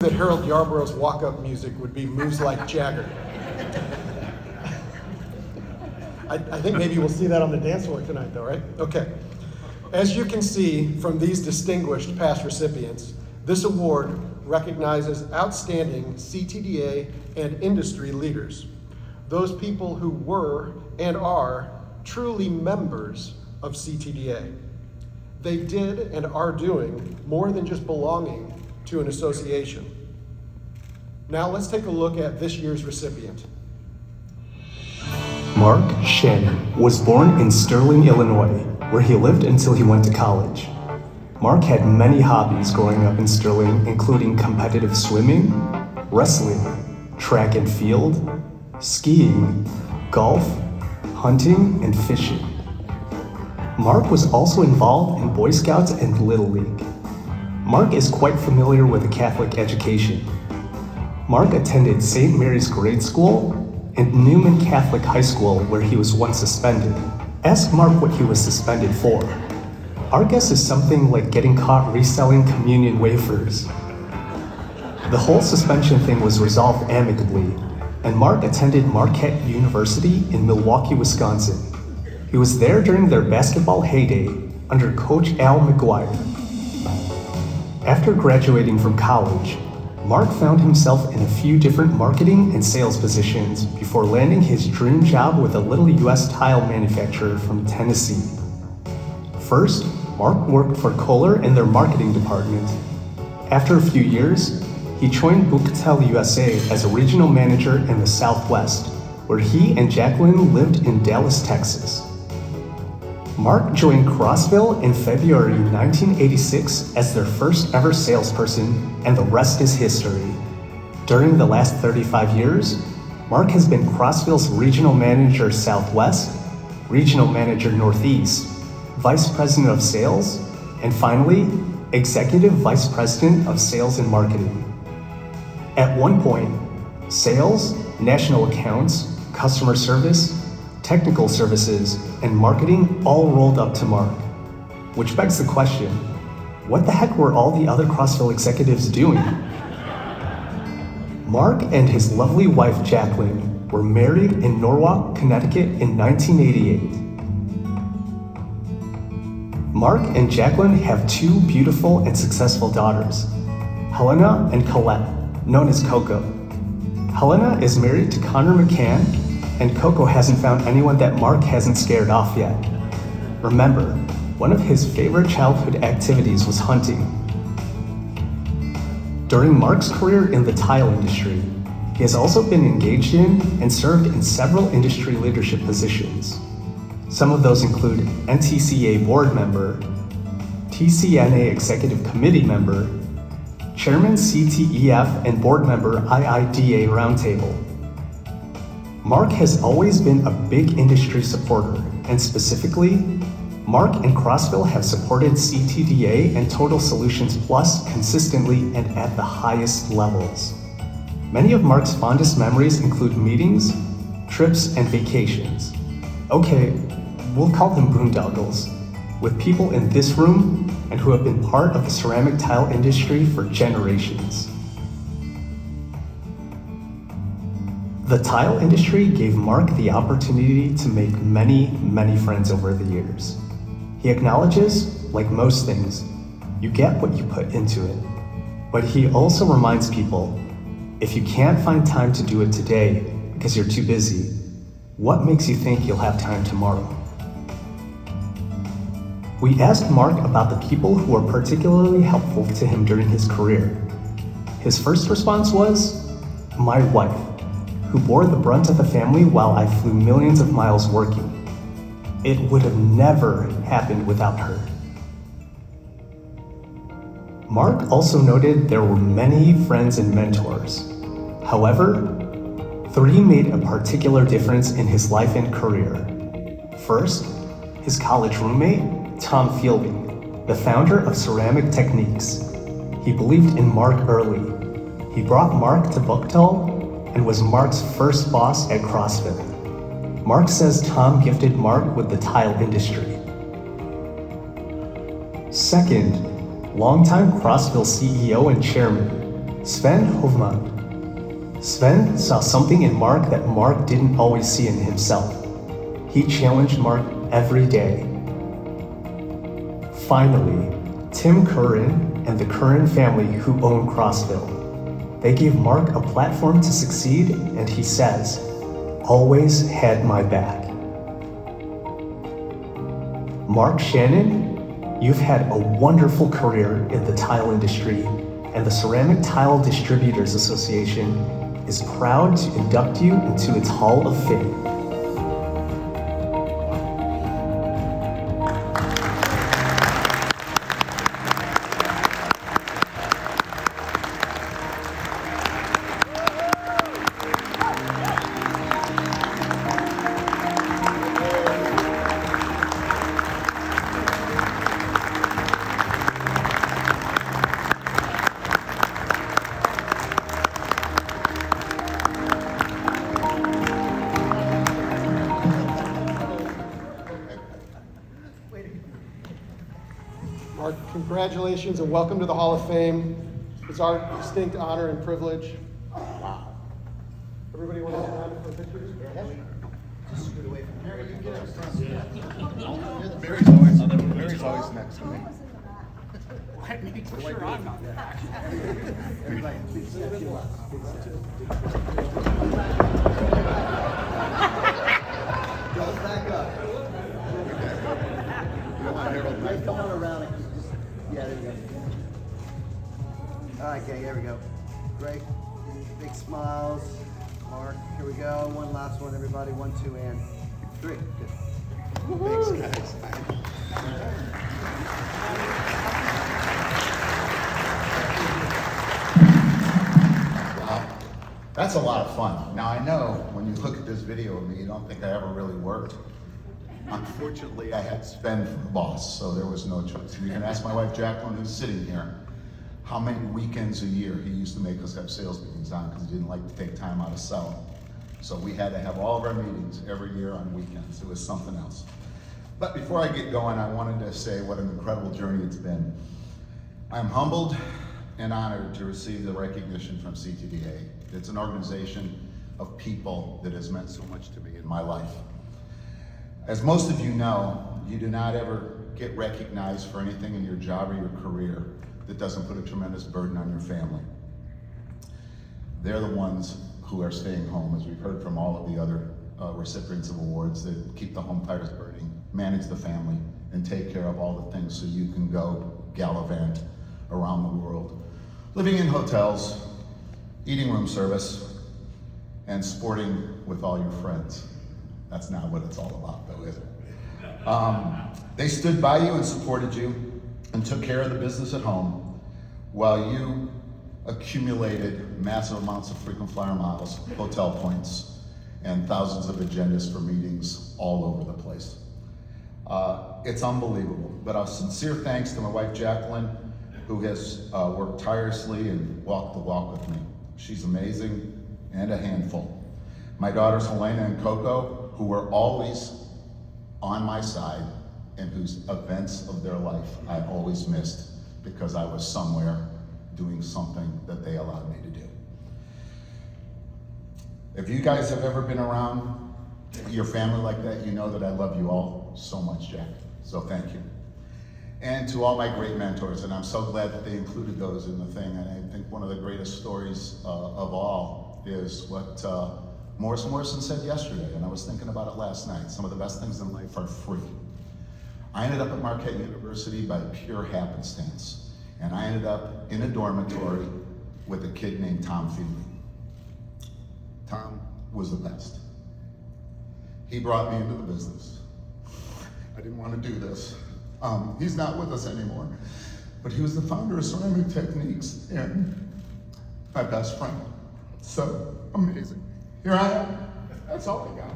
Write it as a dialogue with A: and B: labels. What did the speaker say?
A: that Harold Yarborough's walk-up music would be Moves Like Jagger. I think maybe we'll see that on the dance floor tonight though, right? Okay. As you can see from these distinguished past recipients, this award recognizes outstanding CTDA and industry leaders, those people who were and are truly members of CTDA. They did and are doing more than just belonging to an association. Now let's take a look at this year's recipient.
B: Mark Shannon was born in Sterling, Illinois, where he lived until he went to college. Mark had many hobbies growing up in Sterling, including competitive swimming, wrestling, track and field, skiing, golf, hunting, and fishing. Mark was also involved in Boy Scouts and Little League. Mark is quite familiar with the Catholic education. Mark attended St. Mary's Grade School and Newman Catholic High School, where he was once suspended. Ask Mark what he was suspended for. Our guess is something like getting caught reselling communion wafers. The whole suspension thing was resolved amicably, and Mark attended Marquette University in Milwaukee, Wisconsin. He was there during their basketball heyday under Coach Al McGuire. After graduating from college, Mark found himself in a few different marketing and sales positions before landing his dream job with a little US tile manufacturer from Tennessee. First, Mark worked for Kohler in their marketing department. After a few years, he joined Bouquetel USA as a regional manager in the Southwest, where he and Jacqueline lived in Dallas, Texas. Mark joined Crossville in February 1986 as their first ever salesperson, and the rest is history. During the last 35 years, Mark has been Crossville's Regional Manager Southwest, Regional Manager Northeast, Vice President of Sales, and finally, Executive Vice President of Sales and Marketing. At one point, sales, national accounts, customer service, technical services, and marketing all rolled up to Mark. Which begs the question, what the heck were all the other Crossville executives doing? Mark and his lovely wife Jacqueline were married in Norwalk, Connecticut in 1988. Mark and Jacqueline have two beautiful and successful daughters, Helena and Colette, known as Coco. Helena is married to Connor McCann, and Coco hasn't found anyone that Mark hasn't scared off yet. Remember, one of his favorite childhood activities was hunting. During Mark's career in the tile industry, he has also been engaged in and served in several industry leadership positions. Some of those include NTCA board member, TCNA executive committee member, chairman CTEF and board member IIDA roundtable. Mark has always been a big industry supporter, and specifically, Mark and Crossville have supported CTDA and Total Solutions Plus consistently and at the highest levels. Many of Mark's fondest memories include meetings, trips, and vacations. Okay, we'll call them boondoggles, with people in this room and who have been part of the ceramic tile industry for generations. The tile industry gave Mark the opportunity to make many, many friends over the years. He acknowledges, like most things, you get what you put into it. But he also reminds people, if you can't find time to do it today because you're too busy, what makes you think you'll have time tomorrow? We asked Mark about the people who were particularly helpful to him during his career. His first response was, my wife, who bore the brunt of the family while I flew millions of miles working. It would have never happened without her. Mark also noted there were many friends and mentors. However, 3 made a particular difference in his life and career. First, his college roommate, Tom Fielding, the founder of Ceramic Techniques. He believed in Mark early. He brought Mark to Bouquetel and was Mark's first boss at Crossville. Mark says Tom gifted Mark with the tile industry. Second, longtime Crossville CEO and chairman, Sven Hovman. Sven saw something in Mark that Mark didn't always see in himself. He challenged Mark every day. Finally, Tim Curran and the Curran family who own Crossville. They gave Mark a platform to succeed, and he says, always had my back. Mark Shannon, you've had a wonderful career in the tile industry, and the Ceramic Tile Distributors Association is proud to induct you into its Hall of Fame.
A: Mark, congratulations and welcome to the Hall of Fame. It's our distinct honor and privilege. Wow. Everybody want to stand for pictures?
C: Just scoot away from
A: Mary, you can get up front.
C: Mary's always next to me.
D: Make sure I'm not there.
C: Everybody, big step to your left. Big step. Go back up. Right, come on around it. Just, yeah, there you go. All right, gang, here we go. Great. Big smiles. Mark, here we go. One last one, everybody. 1, 2, and 3. Good. Thanks, guys.
E: That's a lot of fun. Now I know when you look at this video of me, you don't think I ever really worked. Unfortunately, I had Sven for the boss, so there was no choice. You can ask my wife Jacqueline, who's sitting here, how many weekends a year he used to make us have sales meetings on because he didn't like to take time out of selling. So we had to have all of our meetings every year on weekends. It was something else. But before I get going, I wanted to say what an incredible journey it's been. I'm humbled and honored to receive the recognition from CTDA. It's an organization of people that has meant so much to me in my life. As most of you know, you do not ever get recognized for anything in your job or your career that doesn't put a tremendous burden on your family. They're the ones who are staying home, as we've heard from all of the other recipients of awards that keep the home fires burning, manage the family, and take care of all the things so you can go gallivant around the world. Living in hotels, eating room service, and sporting with all your friends. That's not what it's all about though, is it? They stood by you and supported you and took care of the business at home while you accumulated massive amounts of frequent flyer miles, hotel points, and thousands of agendas for meetings all over the place. It's unbelievable, but a sincere thanks to my wife Jacqueline, who has worked tirelessly and walked the walk with me. She's amazing and a handful. My daughters Helena and Coco, who were always on my side and whose events of their life I always missed because I was somewhere doing something that they allowed me to do. If you guys have ever been around your family like that, you know that I love you all so much, Jack. So thank you. And to all my great mentors, and I'm so glad that they included those in the thing. And I think one of the greatest stories of all is what Morris Morrison said yesterday, and I was thinking about it last night. Some of the best things in life are free. I ended up at Marquette University by pure happenstance, and I ended up in a dormitory with a kid named Tom Feely. Tom was the best. He brought me into the business. I didn't want to do this. He's not with us anymore, but he was the founder of Ceramic Techniques and my best friend. So amazing. Here I am. That's all I got.